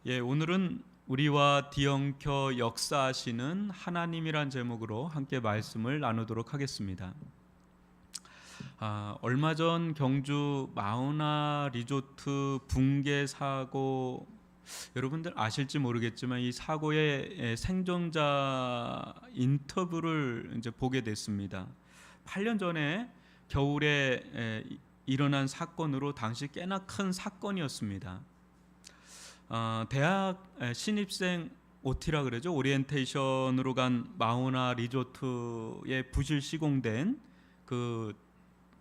오늘은 우리와 뒤엉켜 역사하시는 하나님이란 제목으로 함께 말씀을 나누도록 하겠습니다. 얼마 전 경주 마우나 리조트 붕괴 사고, 여러분들 아실지 모르겠지만 이 사고의 생존자 인터뷰를 이제 보게 됐습니다. 8년 전에 겨울에 일어난 사건으로 당시 꽤나 큰 사건이었습니다. 대학 신입생 OT라 그러죠. 오리엔테이션으로 간 마우나 리조트에 부실 시공된 그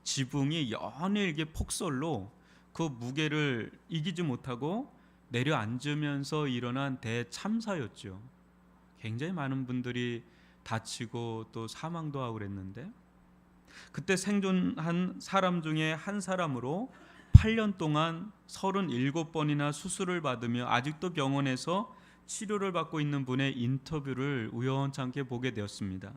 지붕이 연일게 폭설로 그 무게를 이기지 못하고 내려앉으면서 일어난 대참사였죠. 굉장히 많은 분들이 다치고 또 사망도 하고 그랬는데, 그때 생존한 사람 중에 한 사람으로 8년 동안 37번이나 수술을 받으며 아직도 병원에서 치료를 받고 있는 분의 인터뷰를 우연찮게 보게 되었습니다.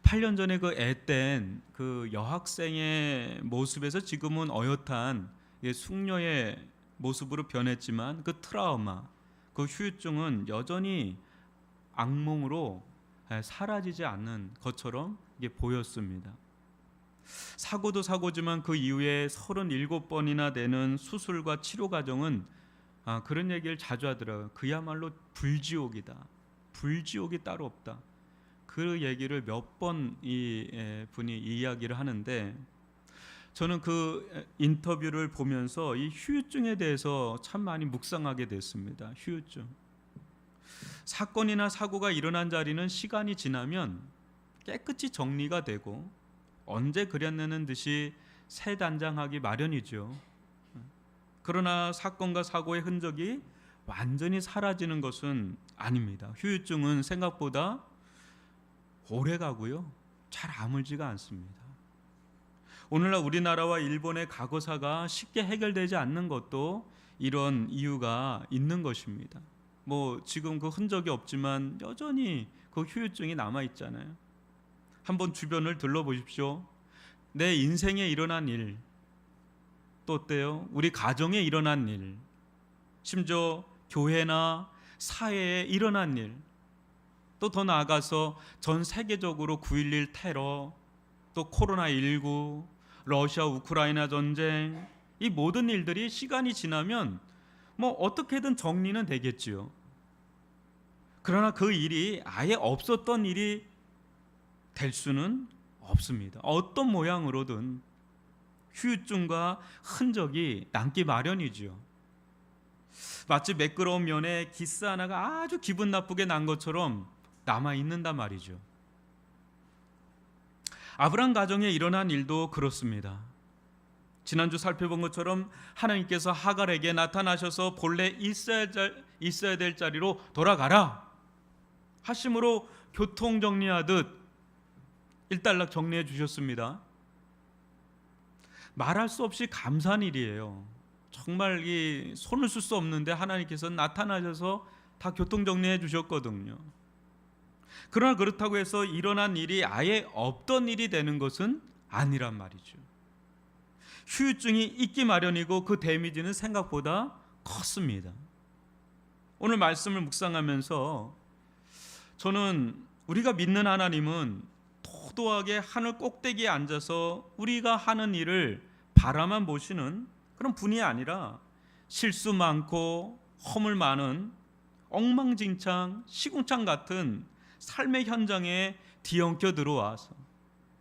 8년 전에 그 앳된 그 여학생의 모습에서 지금은 어엿한 숙녀의 모습으로 변했지만 그 트라우마, 그 후유증은 여전히 악몽으로 사라지지 않는 것처럼 이게 보였습니다. 사고도 사고지만 그 이후에 37번이나 되는 수술과 치료 과정은 그런 얘기를 자주 하더라고요. 그야말로 불지옥이다. 불지옥이 따로 없다. 그 얘기를 몇 번 이 분이 이야기를 하는데, 저는 그 인터뷰를 보면서 이 후유증에 대해서 참 많이 묵상하게 됐습니다. 후유증. 사건이나 사고가 일어난 자리는 시간이 지나면 깨끗이 정리가 되고 언제 그렸느는 듯이 새 단장하기 마련이죠. 그러나 사건과 사고의 흔적이 완전히 사라지는 것은 아닙니다. 후유증은 생각보다 오래 가고요, 잘 아물지가 않습니다. 오늘날 우리나라와 일본의 과거사가 쉽게 해결되지 않는 것도 이런 이유가 있는 것입니다. 지금 그 흔적이 없지만 여전히 그 후유증이 남아 있잖아요. 한번 주변을 둘러보십시오. 내 인생에 일어난 일, 또 어때요? 우리 가정에 일어난 일, 심지어 교회나 사회에 일어난 일, 또 더 나아가서 전 세계적으로 9.11 테러, 또 코로나19, 러시아 우크라이나 전쟁, 이 모든 일들이 시간이 지나면 어떻게든 정리는 되겠지요. 그러나 그 일이 아예 없었던 일이 될 수는 없습니다. 어떤 모양으로든 후유증과 흔적이 남기 마련이지요. 마치 매끄러운 면에 기스 하나가 아주 기분 나쁘게 난 것처럼 남아 있는단 말이죠. 아브람 가정에 일어난 일도 그렇습니다. 지난주 살펴본 것처럼 하나님께서 하갈에게 나타나셔서 본래 있어야 될 자리로 돌아가라 하심으로 교통 정리하듯 일단락 정리해 주셨습니다. 말할 수 없이 감사한 일이에요. 정말 이 손을 쓸 수 없는데 하나님께서 나타나셔서 다 교통 정리해 주셨거든요. 그러나 그렇다고 해서 일어난 일이 아예 없던 일이 되는 것은 아니란 말이죠. 후유증이 있기 마련이고 그 데미지는 생각보다 컸습니다. 오늘 말씀을 묵상하면서 저는 우리가 믿는 하나님은 도도하게 하늘 꼭대기에 앉아서 우리가 하는 일을 바라만 보시는 그런 분이 아니라 실수 많고 허물 많은 엉망진창 시궁창 같은 삶의 현장에 뒤엉켜 들어와서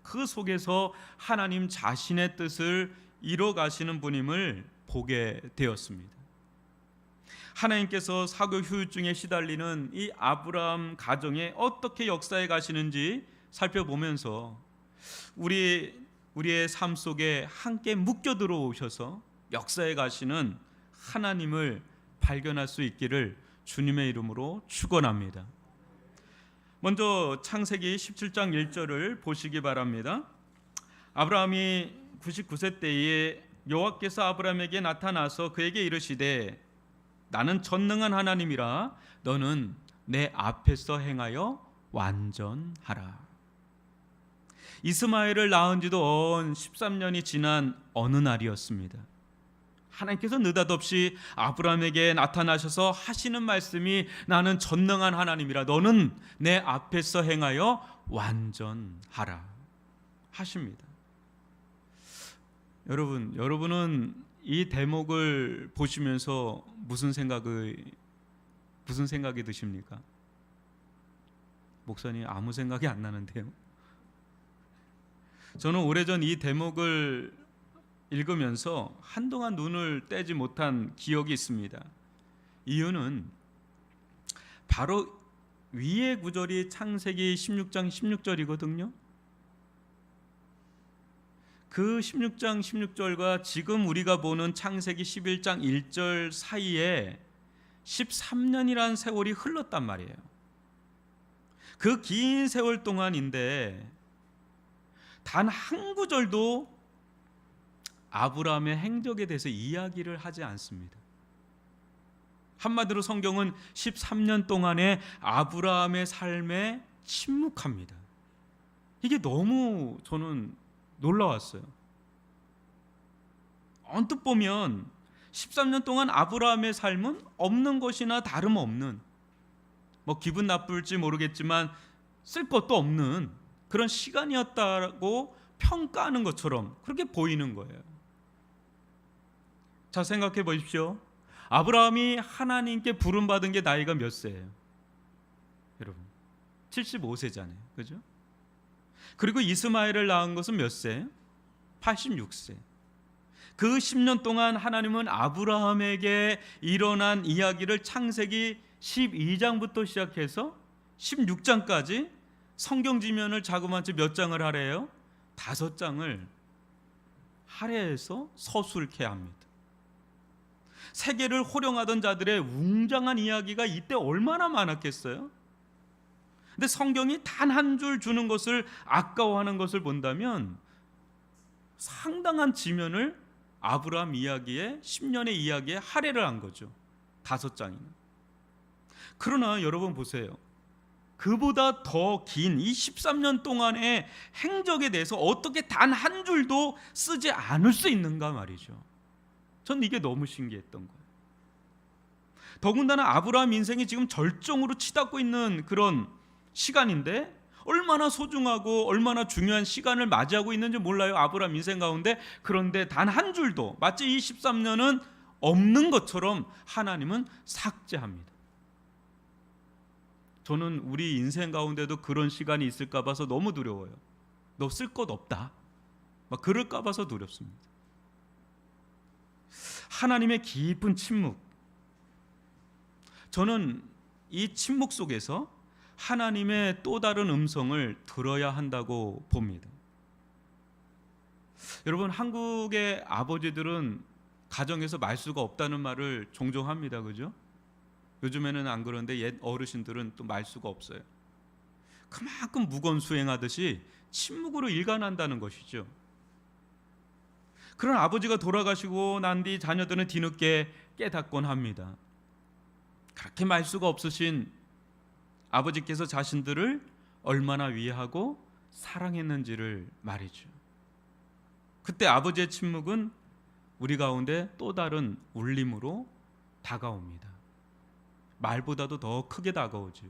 그 속에서 하나님 자신의 뜻을 이뤄가시는 분임을 보게 되었습니다. 하나님께서 사고 후유증에 시달리는 이 아브라함 가정에 어떻게 역사해 가시는지 살펴보면서 우리의 삶 속에 함께 묶여 들어오셔서 역사해 가시는 하나님을 발견할 수 있기를 주님의 이름으로 축원합니다. 먼저 창세기 17장 1절을 보시기 바랍니다. 아브라함이 99세 때에 여호와께서 아브라함에게 나타나서 그에게 이르시되 나는 전능한 하나님이라 너는 내 앞에서 행하여 완전하라. 이스마엘을 낳은 지도 언 13년이 지난 어느 날이었습니다. 하나님께서 느닷없이 아브라함에게 나타나셔서 하시는 말씀이 나는 전능한 하나님이라 너는 내 앞에서 행하여 완전하라 하십니다. 여러분은 이 대목을 보시면서 무슨 생각이 드십니까? 목사님 아무 생각이 안 나는데요. 저는 오래전 이 대목을 읽으면서 한동안 눈을 떼지 못한 기억이 있습니다. 이유는 바로 위의 구절이 창세기 16장 16절이거든요. 그 16장 16절과 지금 우리가 보는 창세기 11장 1절 사이에 13년이라는 세월이 흘렀단 말이에요. 그 긴 세월 동안인데 단 한 구절도 아브라함의 행적에 대해서 이야기를 하지 않습니다. 한마디로 성경은 13년 동안의 아브라함의 삶에 침묵합니다. 이게 너무 저는 놀라웠어요. 언뜻 보면 13년 동안 아브라함의 삶은 없는 것이나 다름없는, 뭐 기분 나쁠지 모르겠지만 쓸 것도 없는 그런 시간이었다고 평가하는 것처럼 그렇게 보이는 거예요. 자, 생각해 보십시오. 아브라함이 하나님께 부름받은 게 나이가 몇 세예요? 여러분 75세잖아요. 그죠? 그리고 이스마엘을 낳은 것은 몇 세예요? 86세. 그 10년 동안 하나님은 아브라함에게 일어난 이야기를 창세기 12장부터 시작해서 16장까지 성경 지면을 자그마치 몇 장을 하래요? 5장을 할애해서 서술케 합니다. 세계를 호령하던 자들의 웅장한 이야기가 이때 얼마나 많았겠어요? 근데 성경이 단 한 줄 주는 것을 아까워하는 것을 본다면 상당한 지면을 아브라함 이야기에 10년의 이야기에 할애를 한 거죠. 5장이나. 그러나 여러분 보세요. 그보다 더 긴 이 13년 동안의 행적에 대해서 어떻게 단 한 줄도 쓰지 않을 수 있는가 말이죠. 전 이게 너무 신기했던 거예요. 더군다나 아브라함 인생이 지금 절정으로 치닫고 있는 그런 시간인데 얼마나 소중하고 얼마나 중요한 시간을 맞이하고 있는지 몰라요. 아브라함 인생 가운데. 그런데 단 한 줄도 마치 이 13년은 없는 것처럼 하나님은 삭제합니다. 저는 우리 인생 가운데도 그런 시간이 있을까 봐서 너무 두려워요. 너 쓸 것 없다 막 그럴까 봐서 두렵습니다. 하나님의 깊은 침묵, 저는 이 침묵 속에서 하나님의 또 다른 음성을 들어야 한다고 봅니다. 여러분, 한국의 아버지들은 가정에서 말수가 없다는 말을 종종 합니다. 그죠? 요즘에는 안 그런데 옛 어르신들은 또 말수가 없어요. 그만큼 무거운 수행하듯이 침묵으로 일관한다는 것이죠. 그런 아버지가 돌아가시고 난 뒤 자녀들은 뒤늦게 깨닫곤 합니다. 그렇게 말수가 없으신 아버지께서 자신들을 얼마나 위하고 사랑했는지를 말이죠. 그때 아버지의 침묵은 우리 가운데 또 다른 울림으로 다가옵니다. 말보다도 더 크게 다가오죠.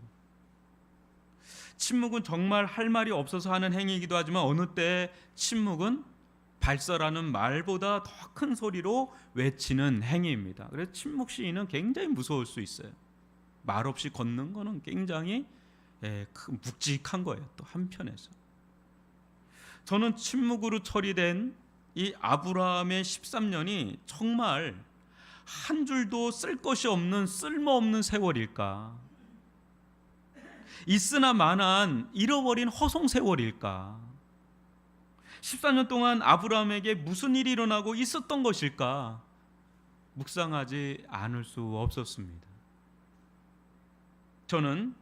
침묵은 정말 할 말이 없어서 하는 행위이기도 하지만 어느 때 침묵은 발설하는 말보다 더 큰 소리로 외치는 행위입니다. 그래서 침묵 시인은 굉장히 무서울 수 있어요. 말 없이 걷는 거는 굉장히 묵직한 거예요. 또 한편에서 저는 침묵으로 처리된 이 아브라함의 13년이 정말 한 줄도 쓸 것이 없는 쓸모없는 세월일까? 있으나 마나한 잃어버린 허송 세월일까? 14년 동안 아브라함에게 무슨 일이 일어나고 있었던 것일까? 묵상하지 않을 수 없었습니다. 저는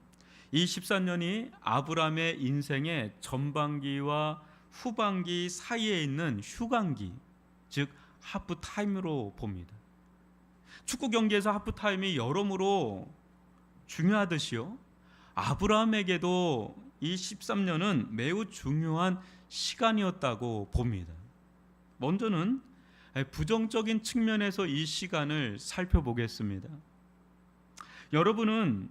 이 14년이 아브라함의 인생의 전반기와 후반기 사이에 있는 휴강기, 즉 하프타임으로 봅니다. 축구 경기에서 하프타임이 여러모로 중요하듯이요, 아브라함에게도 이 13년은 매우 중요한 시간이었다고 봅니다. 먼저는 부정적인 측면에서 이 시간을 살펴보겠습니다. 여러분은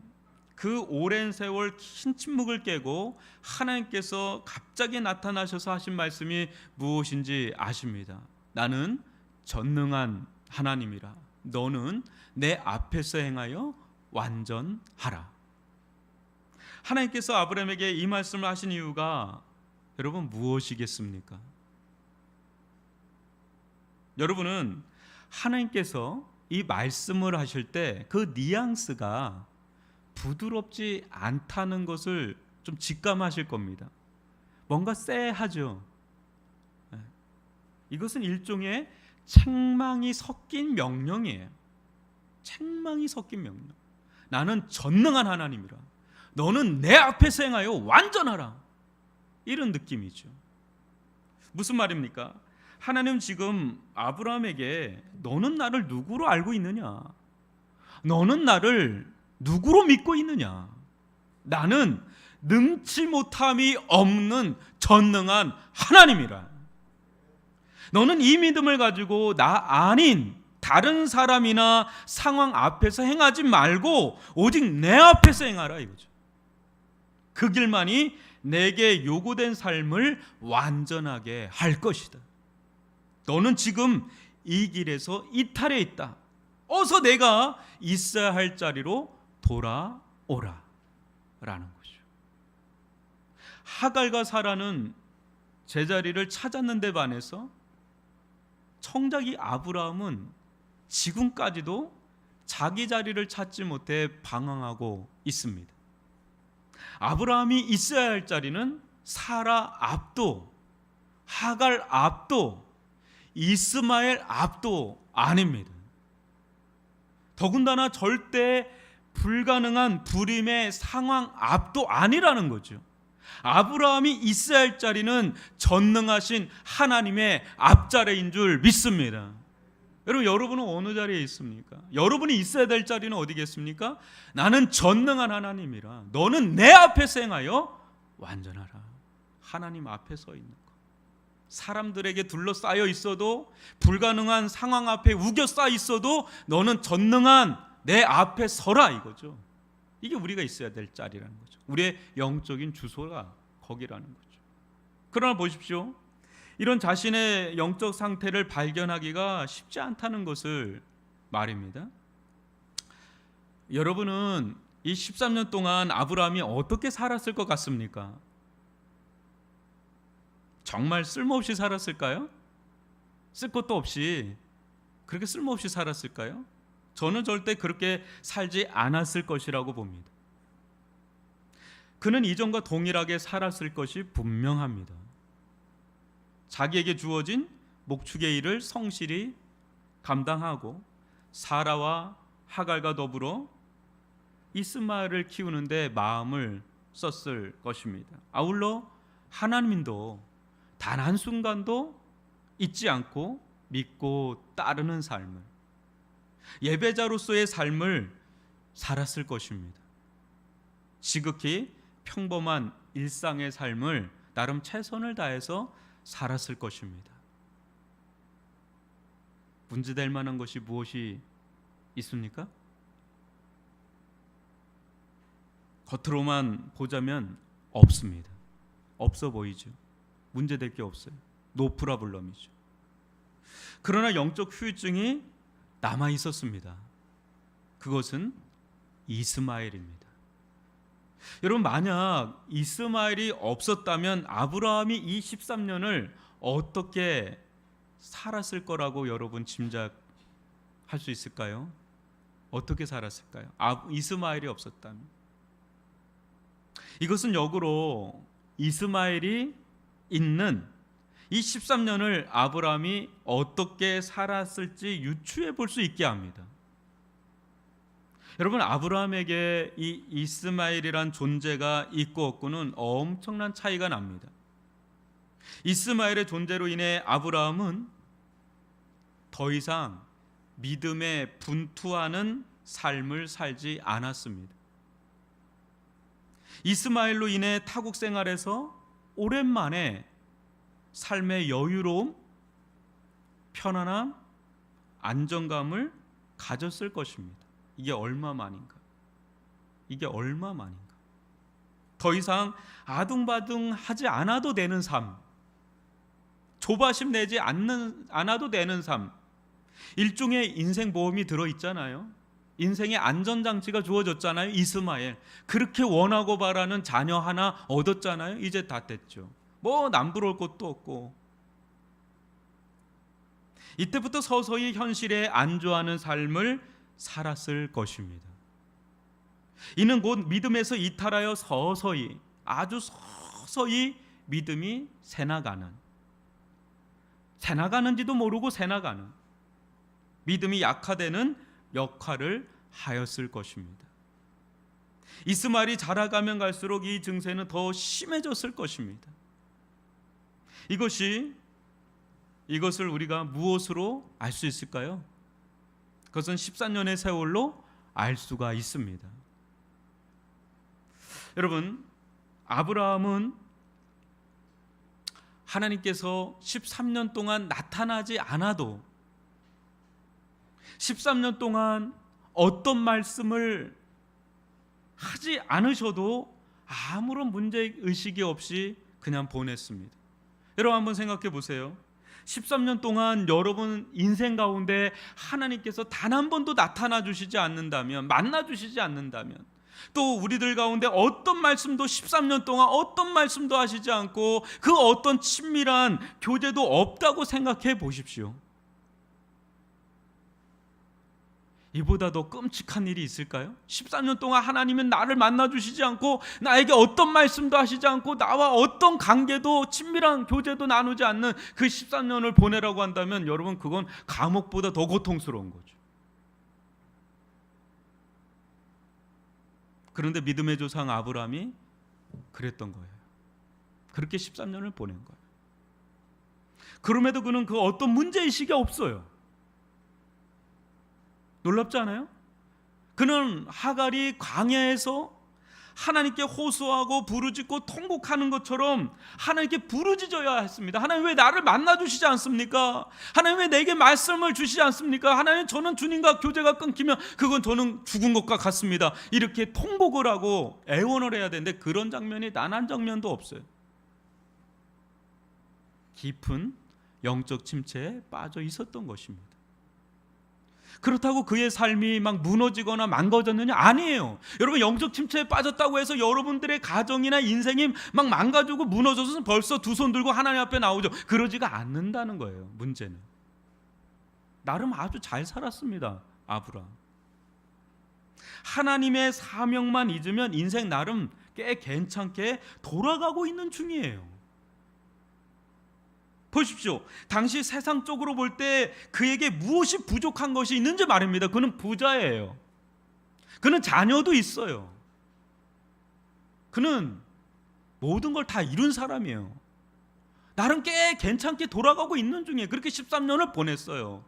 그 오랜 세월 긴 침묵을 깨고 하나님께서 갑자기 나타나셔서 하신 말씀이 무엇인지 아십니다. 나는 전능한 하나님이라. 너는 내 앞에서 행하여 완전하라. 하나님께서 아브라함에게 이 말씀을 하신 이유가 여러분 무엇이겠습니까? 여러분은 하나님께서 이 말씀을 하실 때 그 뉘앙스가 부드럽지 않다는 것을 좀 직감하실 겁니다. 뭔가 쎄하죠. 이것은 일종의 책망이 섞인 명령이에요. 책망이 섞인 명령. 나는 전능한 하나님이라. 너는 내 앞에서 행하여 완전하라. 이런 느낌이죠. 무슨 말입니까? 하나님 지금 아브라함에게 너는 나를 누구로 알고 있느냐? 너는 나를 누구로 믿고 있느냐? 나는 능치 못함이 없는 전능한 하나님이라. 너는 이 믿음을 가지고 나 아닌 다른 사람이나 상황 앞에서 행하지 말고 오직 내 앞에서 행하라 이거죠. 그 길만이 내게 요구된 삶을 완전하게 할 것이다. 너는 지금 이 길에서 이탈해 있다. 어서 내가 있어야 할 자리로 돌아오라 라는 거죠. 하갈과 사라는 제자리를 찾았는데 반해서 청작이 아브라함은 지금까지도 자기 자리를 찾지 못해 방황하고 있습니다. 아브라함이 있어야 할 자리는 사라 앞도, 하갈 앞도, 이스마엘 앞도 아닙니다. 더군다나 절대 불가능한 불임의 상황 앞도 아니라는 거죠. 아브라함이 있어야 할 자리는 전능하신 하나님의 앞자리인 줄 믿습니다. 여러분은 어느 자리에 있습니까? 여러분이 있어야 될 자리는 어디겠습니까? 나는 전능한 하나님이라. 너는 내 앞에서 행하여 완전하라. 하나님 앞에 서 있는 것. 사람들에게 둘러싸여 있어도, 불가능한 상황 앞에 우겨싸 있어도 너는 전능한 내 앞에 서라 이거죠. 이게 우리가 있어야 될 자리라는 거죠. 우리의 영적인 주소가 거기라는 거죠. 그러나 보십시오. 이런 자신의 영적 상태를 발견하기가 쉽지 않다는 것을 말입니다. 여러분은 이 13년 동안 아브라함이 어떻게 살았을 것 같습니까? 정말 쓸모없이 살았을까요? 쓸 것도 없이 그렇게 쓸모없이 살았을까요? 저는 절대 그렇게 살지 않았을 것이라고 봅니다. 그는 이전과 동일하게 살았을 것이 분명합니다. 자기에게 주어진 목축의 일을 성실히 감당하고 사라와 하갈과 더불어 이스마엘을 키우는데 마음을 썼을 것입니다. 아울러 하나님도 단 한순간도 잊지 않고 믿고 따르는 삶을, 예배자로서의 삶을 살았을 것입니다. 지극히 평범한 일상의 삶을 나름 최선을 다해서 살았을 것입니다. 문제될 만한 것이 무엇이 있습니까? 겉으로만 보자면 없습니다. 없어 보이죠. 문제될 게 없어요. 노 프라블럼이죠. 그러나 영적 후유증이 남아 있었습니다. 그것은 이스마엘입니다. 여러분, 만약 이스마엘이 없었다면 아브라함이 이 13년을 어떻게 살았을 거라고 여러분 짐작할 수 있을까요? 어떻게 살았을까요? 이스마엘이 없었다면. 이것은 역으로 이스마엘이 있는 이 13년을 아브라함이 어떻게 살았을지 유추해 볼 수 있게 합니다. 여러분, 아브라함에게 이 이스마엘이란 존재가 있고 없고는 엄청난 차이가 납니다. 이스마엘의 존재로 인해 아브라함은 더 이상 믿음에 분투하는 삶을 살지 않았습니다. 이스마엘로 인해 타국 생활에서 오랜만에 삶의 여유로움, 편안함, 안정감을 가졌을 것입니다. 이게 얼마만인가? 이게 얼마만인가? 더 이상 아둥바둥하지 않아도 되는 삶, 조바심 내지 않아도 되는 삶, 일종의 인생 보험이 들어있잖아요. 인생의 안전장치가 주어졌잖아요. 이스마엘, 그렇게 원하고 바라는 자녀 하나 얻었잖아요. 이제 다 됐죠. 뭐 남부러울 것도 없고. 이때부터 서서히 현실에 안주하는 삶을 살았을 것입니다. 이는 곧 믿음에서 이탈하여 서서히, 아주 서서히 믿음이 새나가는지도 모르고 새나가는, 믿음이 약화되는 역할을 하였을 것입니다. 이스마엘이 자라가면 갈수록 이 증세는 더 심해졌을 것입니다. 이것을 우리가 무엇으로 알 수 있을까요? 그것은 14년의 세월로 알 수가 있습니다. 여러분, 아브라함은 하나님께서 13년 동안 나타나지 않아도, 13년 동안 어떤 말씀을 하지 않으셔도 아무런 문제의식이 없이 그냥 보냈습니다. 여러분 한번 생각해 보세요. 13년 동안 여러분 인생 가운데 하나님께서 단 한 번도 나타나 주시지 않는다면, 만나 주시지 않는다면, 또 우리들 가운데 어떤 말씀도 13년 동안 어떤 말씀도 하시지 않고 그 어떤 친밀한 교제도 없다고 생각해 보십시오. 이보다 더 끔찍한 일이 있을까요? 13년 동안 하나님은 나를 만나주시지 않고 나에게 어떤 말씀도 하시지 않고 나와 어떤 관계도, 친밀한 교제도 나누지 않는 그 13년을 보내라고 한다면 여러분, 그건 감옥보다 더 고통스러운 거죠. 그런데 믿음의 조상 아브라함이 그랬던 거예요. 그렇게 13년을 보낸 거예요. 그럼에도 그는 그 어떤 문제의식이 없어요. 놀랍지 않아요? 그는 하갈이 광야에서 하나님께 호소하고 부르짖고 통곡하는 것처럼 하나님께 부르짖어야 했습니다. 하나님 왜 나를 만나주시지 않습니까? 하나님 왜 내게 말씀을 주시지 않습니까? 하나님, 저는 주님과 교제가 끊기면 그건 저는 죽은 것과 같습니다. 이렇게 통곡을 하고 애원을 해야 되는데 그런 장면이 단 한 장면도 없어요. 깊은 영적 침체에 빠져 있었던 것입니다. 그렇다고 그의 삶이 막 무너지거나 망가졌느냐? 아니에요. 여러분, 영적 침체에 빠졌다고 해서 여러분들의 가정이나 인생이 막 망가지고 무너져서 벌써 두 손 들고 하나님 앞에 나오죠. 그러지가 않는다는 거예요. 문제는 나름 아주 잘 살았습니다. 아브라함, 하나님의 사명만 잊으면 인생 나름 꽤 괜찮게 돌아가고 있는 중이에요. 보십시오. 당시 세상적으로 볼 때 그에게 무엇이 부족한 것이 있는지 말입니다. 그는 부자예요. 그는 자녀도 있어요. 그는 모든 걸 다 이룬 사람이에요. 나름 꽤 괜찮게 돌아가고 있는 중에 그렇게 13년을 보냈어요.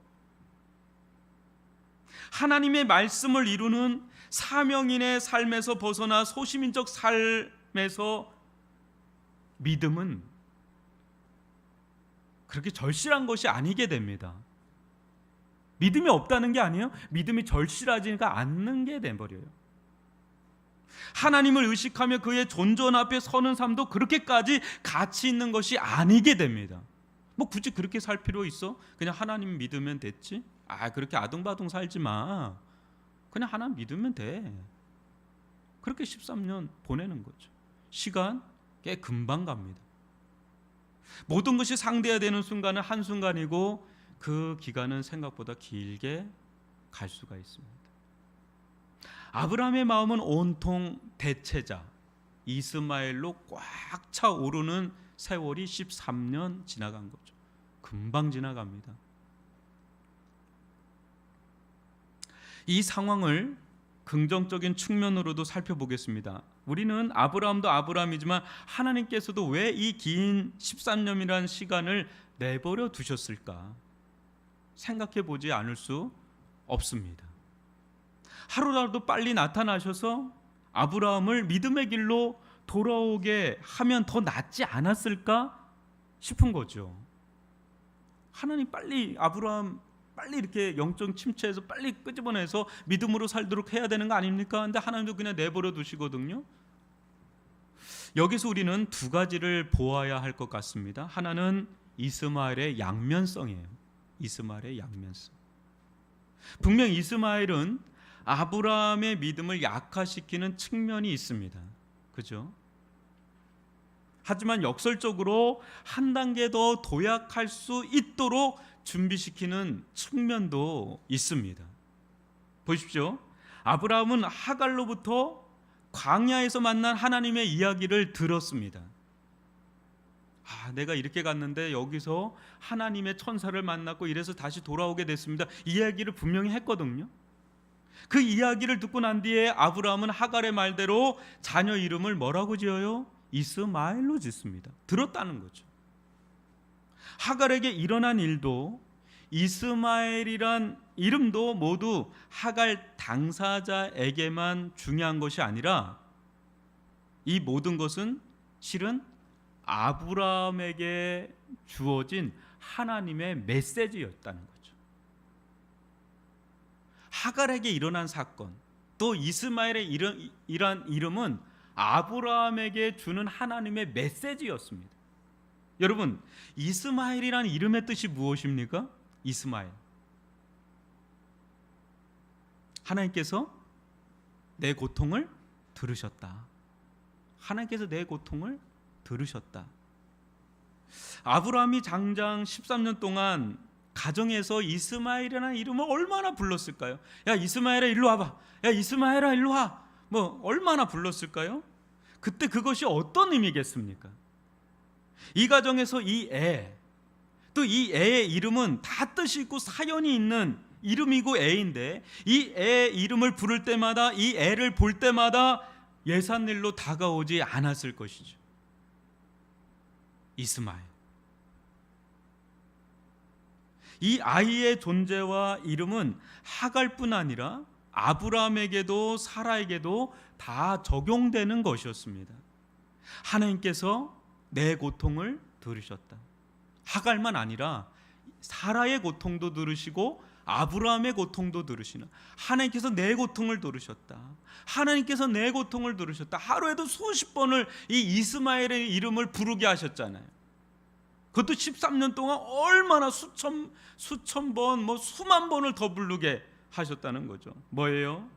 하나님의 말씀을 이루는 사명인의 삶에서 벗어나 소시민적 삶에서 믿음은 그렇게 절실한 것이 아니게 됩니다. 믿음이 없다는 게 아니에요. 믿음이 절실하지가 않는 게 돼버려요. 하나님을 의식하며 그의 존전 앞에 서는 삶도 그렇게까지 가치 있는 것이 아니게 됩니다. 뭐 굳이 그렇게 살 필요 있어? 그냥 하나님 믿으면 됐지? 그렇게 아둥바둥 살지 마. 그냥 하나님 믿으면 돼. 그렇게 13년 보내는 거죠. 시간 꽤 금방 갑니다. 모든 것이 상대해야 되는 순간은 한순간이고 그 기간은 생각보다 길게 갈 수가 있습니다. 아브라함의 마음은 온통 대체자 이스마엘로 꽉 차 오르는 세월이 13년 지나간 거죠. 금방 지나갑니다. 이 상황을 긍정적인 측면으로도 살펴보겠습니다. 우리는 아브라함도 아브라함이지만 하나님께서도 왜 이 긴 13년이라는 시간을 내버려 두셨을까 생각해 보지 않을 수 없습니다. 하루라도 빨리 나타나셔서 아브라함을 믿음의 길로 돌아오게 하면 더 낫지 않았을까 싶은 거죠. 하나님 빨리 아브라함 빨리 이렇게 영적 침체에서 빨리 끄집어내서 믿음으로 살도록 해야 되는 거 아닙니까? 근데 하나님도 그냥 내버려 두시거든요. 여기서 우리는 두 가지를 보아야 할 것 같습니다. 하나는 이스마엘의 양면성이에요. 이스마엘의 양면성. 분명 이스마엘은 아브라함의 믿음을 약화시키는 측면이 있습니다. 그죠? 하지만 역설적으로 한 단계 더 도약할 수 있도록 준비시키는 측면도 있습니다. 보십시오. 아브라함은 하갈로부터 광야에서 만난 하나님의 이야기를 들었습니다. 내가 이렇게 갔는데 여기서 하나님의 천사를 만났고 이래서 다시 돌아오게 됐습니다. 이 이야기를 분명히 했거든요. 그 이야기를 듣고 난 뒤에 아브라함은 하갈의 말대로 자녀 이름을 뭐라고 지어요? 이스마엘로 짓습니다. 들었다는 거죠. 하갈에게 일어난 일도 이스마엘이란 이름도 모두 하갈 당사자에게만 중요한 것이 아니라 이 모든 것은 실은 아브라함에게 주어진 하나님의 메시지였다는 거죠. 하갈에게 일어난 사건, 또 이스마엘의 이름은 아브라함에게 주는 하나님의 메시지였습니다. 여러분, 이스마엘이라는 이름의 뜻이 무엇입니까? 이스마엘. 하나님께서 내 고통을 들으셨다. 하나님께서 내 고통을 들으셨다. 아브라함이 장장 13년 동안 가정에서 이스마엘이라는 이름을 얼마나 불렀을까요? 야 이스마엘아 일로 와봐. 야 이스마엘아 일로 와. 얼마나 불렀을까요? 그때 그것이 어떤 의미겠습니까? 이 가정에서 이 애, 또 이 애의 이름은 다 뜻이 있고 사연이 있는 이름이고 애인데 이 애의 이름을 부를 때마다 이 애를 볼 때마다 예산일로 다가오지 않았을 것이죠. 이스마엘. 이 아이의 존재와 이름은 하갈뿐 아니라 아브라함에게도 사라에게도 다 적용되는 것이었습니다. 하나님께서 내 고통을 들으셨다. 하갈만 아니라 사라의 고통도 들으시고 아브라함의 고통도 들으시는 하나님께서 내 고통을 들으셨다. 하나님께서 내 고통을 들으셨다. 하루에도 수십 번을 이 이스마엘의 이름을 부르게 하셨잖아요. 그것도 13년 동안 얼마나 수천 번, 수만 번을 더 부르게 하셨다는 거죠. 뭐예요?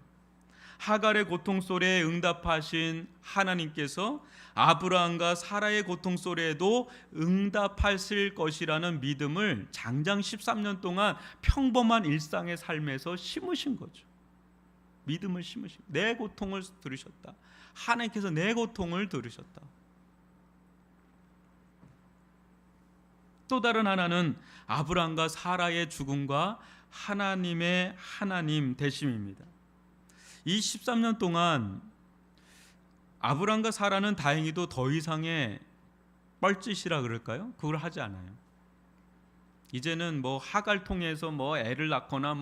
하갈의 고통 소리에 응답하신 하나님께서 아브라함과 사라의 고통 소리에도 응답하실 것이라는 믿음을 장장 13년 동안 평범한 일상의 삶에서 심으신 거죠. 믿음을 심으신. 내 고통을 들으셨다. 하나님께서 내 고통을 들으셨다. 또 다른 하나는 아브라함과 사라의 죽음과 하나님의 하나님 되심입니다. 이 13년 동안 아브라함과 사라는 다행히도 더 이상의 뻘짓이라 그럴까요? 그걸 하지 않아요. 이제는 하갈 통해서 애를 낳거나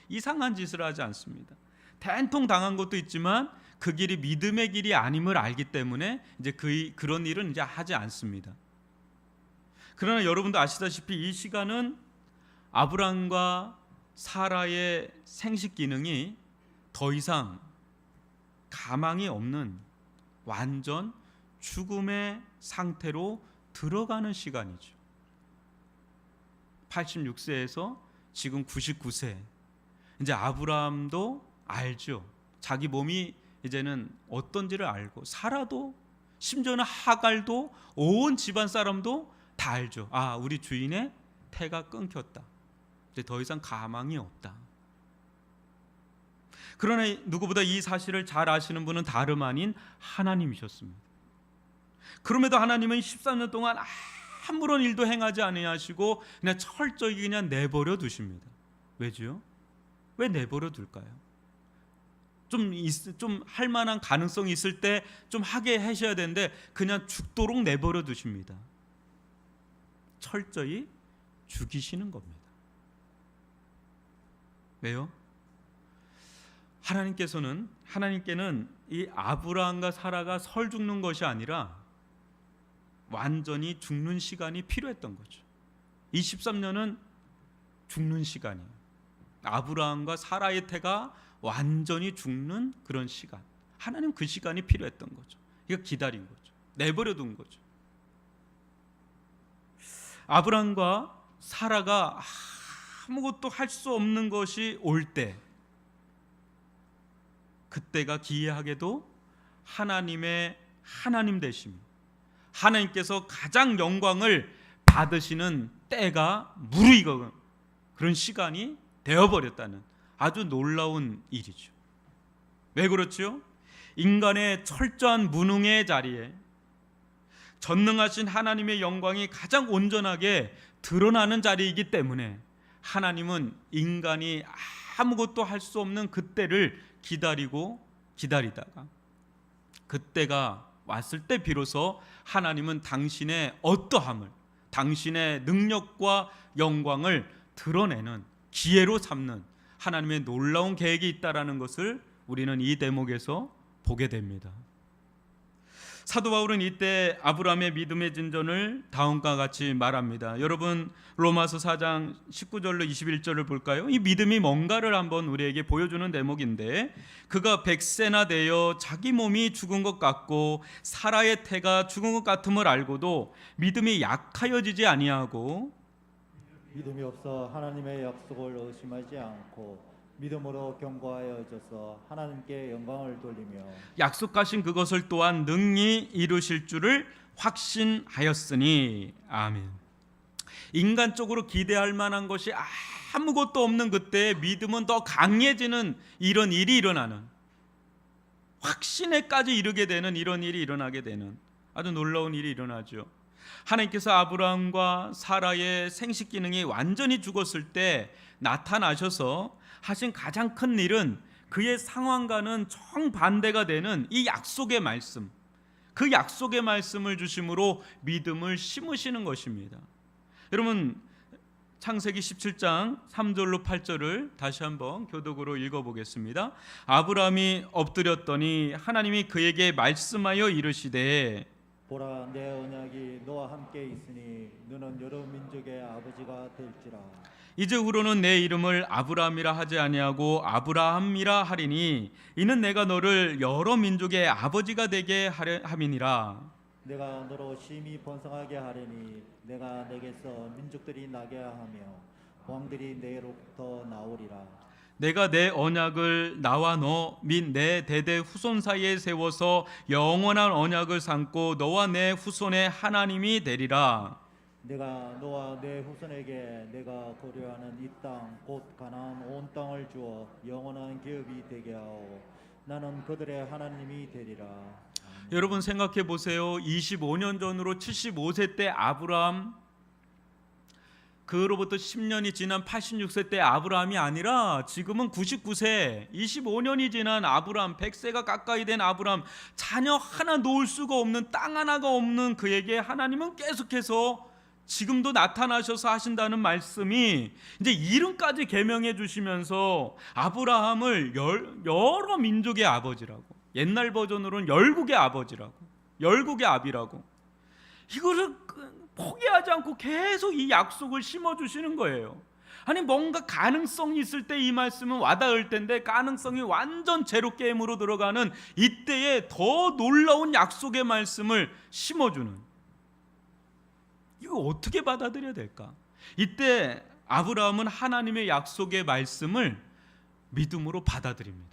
이상한 짓을 하지 않습니다. 된통 당한 것도 있지만 그 길이 믿음의 길이 아님을 알기 때문에 이제 그런 일은 이제 하지 않습니다. 그러나 여러분도 아시다시피 이 시간은 아브라함과 사라의 생식 기능이 더 이상 가망이 없는 완전 죽음의 상태로 들어가는 시간이죠. 86세에서 지금 99세. 이제 아브라함도 알죠. 자기 몸이 이제는 어떤지를 알고, 사라도, 심지어는 하갈도, 온 집안 사람도 다 알죠. 우리 주인의 태가 끊겼다. 이제 더 이상 가망이 없다. 그러나 누구보다 이 사실을 잘 아시는 분은 다름 아닌 하나님이셨습니다. 그럼에도 하나님은 13년 동안 아무런 일도 행하지 아니하시고 그냥 철저히 그냥 내버려 두십니다. 왜죠? 왜 내버려 둘까요? 좀 할 만한 가능성이 있을 때 좀 하게 하셔야 되는데 그냥 죽도록 내버려 두십니다. 철저히 죽이시는 겁니다. 왜요? 하나님께는 이 아브라함과 사라가 설 죽는 것이 아니라 완전히 죽는 시간이 필요했던 거죠. 이 13년은 죽는 시간이에요. 아브라함과 사라의 태가 완전히 죽는 그런 시간. 하나님 그 시간이 필요했던 거죠. 이거 기다린 거죠. 내버려 둔 거죠. 아브라함과 사라가 아무것도 할 수 없는 것이 올 때, 그때가 기이하게도 하나님의 하나님 되심, 하나님께서 가장 영광을 받으시는 때가 무르익어 그런 시간이 되어버렸다는 아주 놀라운 일이죠. 왜 그렇죠? 인간의 철저한 무능의 자리에 전능하신 하나님의 영광이 가장 온전하게 드러나는 자리이기 때문에 하나님은 인간이 아무것도 할 수 없는 그때를 기다리다가 그때가 왔을 때 비로소 하나님은 당신의 어떠함을, 당신의 능력과 영광을 드러내는 기회로 삼는 하나님의 놀라운 계획이 있다라는 것을 우리는 이 대목에서 보게 됩니다. 사도 바울은 이때 아브라함의 믿음의 진전을 다음과 같이 말합니다. 여러분 로마서 4장 19절로 21절을 볼까요? 이 믿음이 뭔가를 한번 우리에게 보여주는 대목인데, 그가 100세나 되어 자기 몸이 죽은 것 같고 사라의 태가 죽은 것 같음을 알고도 믿음이 약하여지지 아니하고 믿음이 없어 하나님의 약속을 의심하지 않고 믿음으로 견고하여져서 하나님께 영광을 돌리며 약속하신 그것을 또한 능히 이루실 줄을 확신하였으니. 아멘. 인간적으로 기대할 만한 것이 아무것도 없는 그때에 믿음은 더 강해지는 이런 일이 일어나는, 확신에까지 이르게 되는 이런 일이 일어나게 되는 아주 놀라운 일이 일어나죠. 하나님께서 아브라함과 사라의 생식 기능이 완전히 죽었을 때 나타나셔서 하신 가장 큰 일은 그의 상황과는 정반대가 되는 이 약속의 말씀, 그 약속의 말씀을 주심으로 믿음을 심으시는 것입니다. 여러분 창세기 17장 3절로 8절을 다시 한번 교독으로 읽어보겠습니다. 아브라함이 엎드렸더니 하나님이 그에게 말씀하여 이르시되 보라 내 언약이 너와 함께 있으니 너는 여러 민족의 아버지가 될지라. 이제후로는 내 이름을 아브라함이라 하지 아니하고 아브라함이라 하리니 이는 내가 너를 여러 민족의 아버지가 되게 함이니라. 내가 너로 심히 번성하게 하리니 내가 내게서 민족들이 나게 하며 왕들이 내로부터 나오리라. 내가 내 언약을 나와 너 및 내 대대 후손 사이에 세워서 영원한 언약을 삼고 너와 내 후손의 하나님이 되리라. 내가 너와 내 후손에게 내가 거류하는 이 땅 곧 가나안 온 땅을 주어 영원한 기업이 되게 하오. 나는 그들의 하나님이 되리라. 아멘. 여러분 생각해 보세요. 25년 전으로 75세 때 아브라함, 그로부터 10년이 지난 86세 때 아브라함이 아니라 지금은 99세, 25년이 지난 아브라함, 100세가 가까이 된 아브라함, 자녀 하나 놓을 수가 없는, 땅 하나가 없는 그에게 하나님은 계속해서 지금도 나타나셔서 하신다는 말씀이 이제 이름까지 계명해 주시면서 아브라함을 여러 민족의 아버지라고, 옛날 버전으로는 열국의 아버지라고, 열국의 아비라고, 이거를 포기하지 않고 계속 이 약속을 심어주시는 거예요. 아니 뭔가 가능성이 있을 때 이 말씀은 와닿을 텐데 가능성이 완전 제로 게임으로 들어가는 이때에 더 놀라운 약속의 말씀을 심어주는, 이거 어떻게 받아들여야 될까? 이때 아브라함은 하나님의 약속의 말씀을 믿음으로 받아들입니다.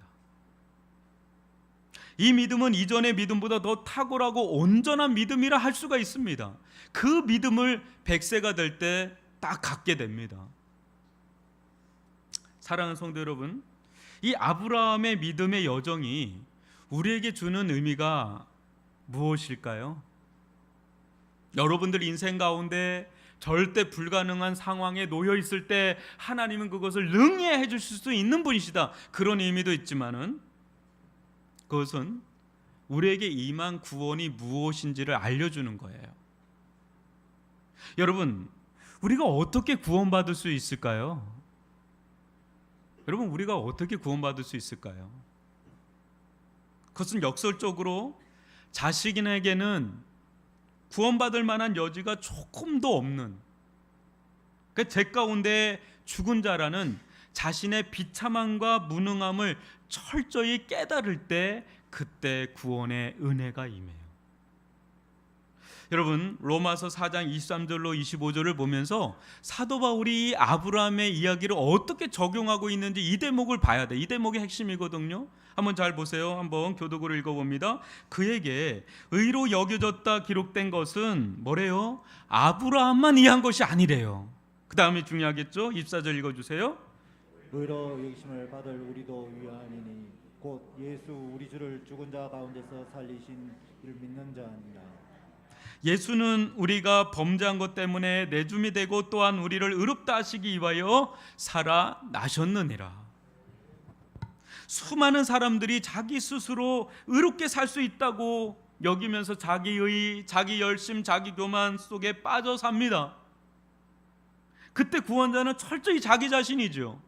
이 믿음은 이전의 믿음보다 더 탁월하고 온전한 믿음이라 할 수가 있습니다. 그 믿음을 100세가 될 때 딱 갖게 됩니다. 사랑하는 성도 여러분, 이 아브라함의 믿음의 여정이 우리에게 주는 의미가 무엇일까요? 여러분들 인생 가운데 절대 불가능한 상황에 놓여 있을 때 하나님은 그것을 능히 해주실 수 있는 분이시다, 그런 의미도 있지만은 그것은 우리에게 임한 구원이 무엇인지를 알려주는 거예요. 여러분, 우리가 어떻게 구원받을 수 있을까요? 여러분, 우리가 어떻게 구원받을 수 있을까요? 그것은 역설적으로 자신에게는 구원받을 만한 여지가 조금도 없는, 제 가운데 죽은 자라는 자신의 비참함과 무능함을 철저히 깨달을 때 그때 구원의 은혜가 임해요. 여러분, 로마서 4장 23절로 25절을 보면서 사도 바울이 아브라함의 이야기를 어떻게 적용하고 있는지 이 대목을 봐야 돼. 이 대목이 핵심이거든요. 한번 잘 보세요. 한번 교독으로 읽어봅니다. 그에게 의로 여겨졌다 기록된 것은 뭐래요? 아브라함만 이해한 것이 아니래요. 그 다음에 중요하겠죠? 24절 읽어주세요. 의로 여기심을 받을 우리도 위하니니 곧 예수 우리 주를 죽은 자 가운데서 살리신 이를 믿는 자니라. 예수는 우리가 범죄한 것 때문에 내줌이 되고 또한 우리를 의롭다 하시기 위하여 살아나셨느니라. 수많은 사람들이 자기 스스로 의롭게 살 수 있다고 여기면서 자기의, 자기 열심, 자기 교만 속에 빠져 삽니다. 그때 구원자는 철저히 자기 자신이죠.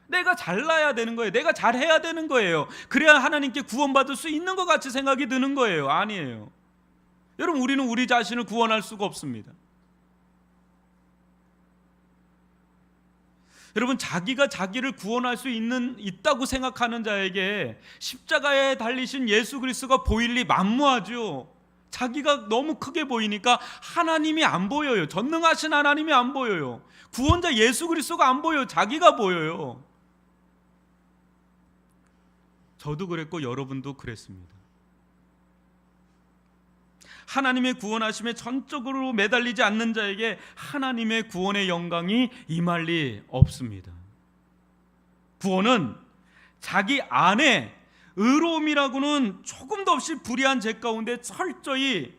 내가 잘나야 되는 거예요. 내가 잘해야 되는 거예요. 그래야 하나님께 구원받을 수 있는 것 같이 생각이 드는 거예요. 아니에요. 여러분, 우리는 우리 자신을 구원할 수가 없습니다. 여러분, 자기가 자기를 구원할 수 있다고 생각하는 자에게 십자가에 달리신 예수 그리스도가 보일 리 만무하죠. 자기가 너무 크게 보이니까 하나님이 안 보여요. 전능하신 하나님이 안 보여요. 구원자 예수 그리스도가 안 보여요. 자기가 보여요. 저도 그랬고 여러분도 그랬습니다. 하나님의 구원하심에 전적으로 매달리지 않는 자에게 하나님의 구원의 영광이 임할 리 없습니다. 구원은 자기 안에 의로움이라고는 조금도 없이 불의한 죄 가운데 철저히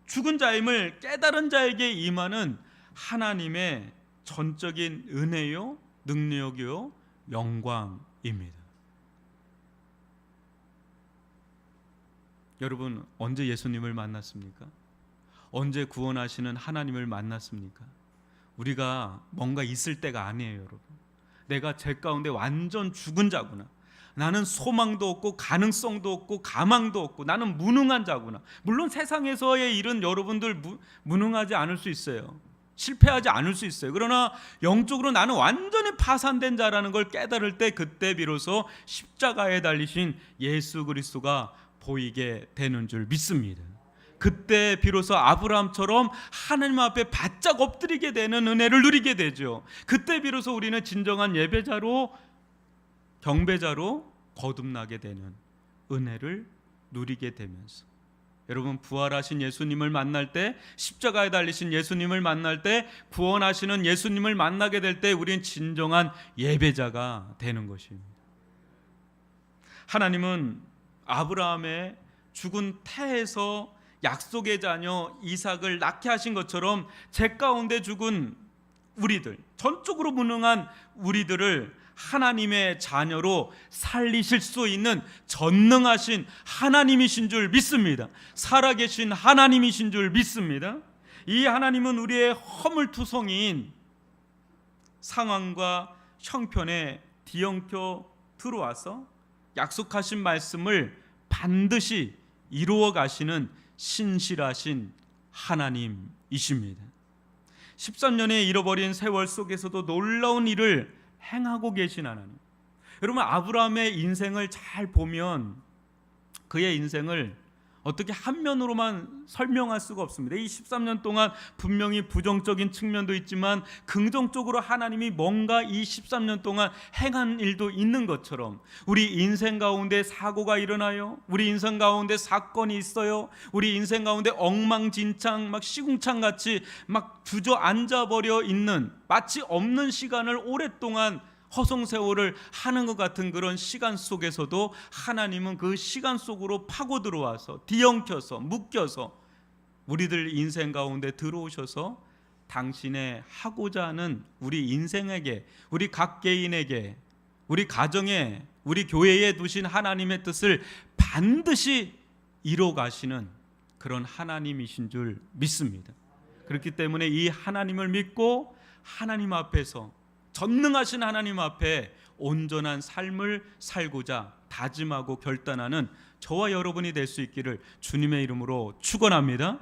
죽은 자임을 깨달은 자에게 임하는 하나님의 전적인 은혜요, 능력이요, 영광입니다. 여러분, 언제 예수님을 만났습니까? 언제 구원하시는 하나님을 만났습니까? 우리가 뭔가 있을 때가 아니에요, 여러분. 내가 죄 가운데 완전 죽은 자구나. 나는 소망도 없고 가능성도 없고 가망도 없고 나는 무능한 자구나. 물론 세상에서의 일은 여러분들 무능하지 않을 수 있어요. 실패하지 않을 수 있어요. 그러나 영적으로 나는 완전히 파산된 자라는 걸 깨달을 때 그때 비로소 십자가에 달리신 예수 그리스도가 보이게 되는 줄 믿습니다. 그때 비로소 아브라함처럼 하나님 앞에 바짝 엎드리게 되는 은혜를 누리게 되죠. 그때 비로소 우리는 진정한 예배자로, 경배자로 거듭나게 되는 은혜를 누리게 되면서, 여러분, 부활하신 예수님을 만날 때, 십자가에 달리신 예수님을 만날 때, 구원하시는 예수님을 만나게 될 때 우리는 진정한 예배자가 되는 것입니다. 하나님은 아브라함의 죽은 태에서 약속의 자녀 이삭을 낳게 하신 것처럼 죄 가운데 죽은 우리들, 전적으로 무능한 우리들을 하나님의 자녀로 살리실 수 있는 전능하신 하나님이신 줄 믿습니다. 살아계신 하나님이신 줄 믿습니다. 이 하나님은 우리의 허물투성이인 상황과 형편에 뒤엉켜 들어와서 약속하신 말씀을 반드시 이루어 가시는 신실하신 하나님이십니다. 13년의 잃어버린 세월 속에서도 놀라운 일을 행하고 계신 하나님. 여러분, 아브라함의 인생을 잘 보면 그의 인생을 어떻게 한 면으로만 설명할 수가 없습니다. 이 13년 동안 분명히 부정적인 측면도 있지만 긍정적으로 하나님이 뭔가 이 13년 동안 행한 일도 있는 것처럼 우리 인생 가운데 사고가 일어나요. 우리 인생 가운데 사건이 있어요. 우리 인생 가운데 엉망진창 막 시궁창같이 막 주저앉아 버려 있는, 마치 없는 시간을 오랫동안 허송세월을 하는 것 같은 그런 시간 속에서도 하나님은 그 시간 속으로 파고 들어와서 뒤엉켜서 묶여서 우리들 인생 가운데 들어오셔서 당신의 하고자 하는 우리 인생에게, 우리 각 개인에게, 우리 가정에, 우리 교회에 두신 하나님의 뜻을 반드시 이뤄 가시는 그런 하나님이신 줄 믿습니다. 그렇기 때문에 이 하나님을 믿고 하나님 앞에서, 전능하신 하나님 앞에 온전한 삶을 살고자 다짐하고 결단하는 저와 여러분이 될 수 있기를 주님의 이름으로 축원합니다.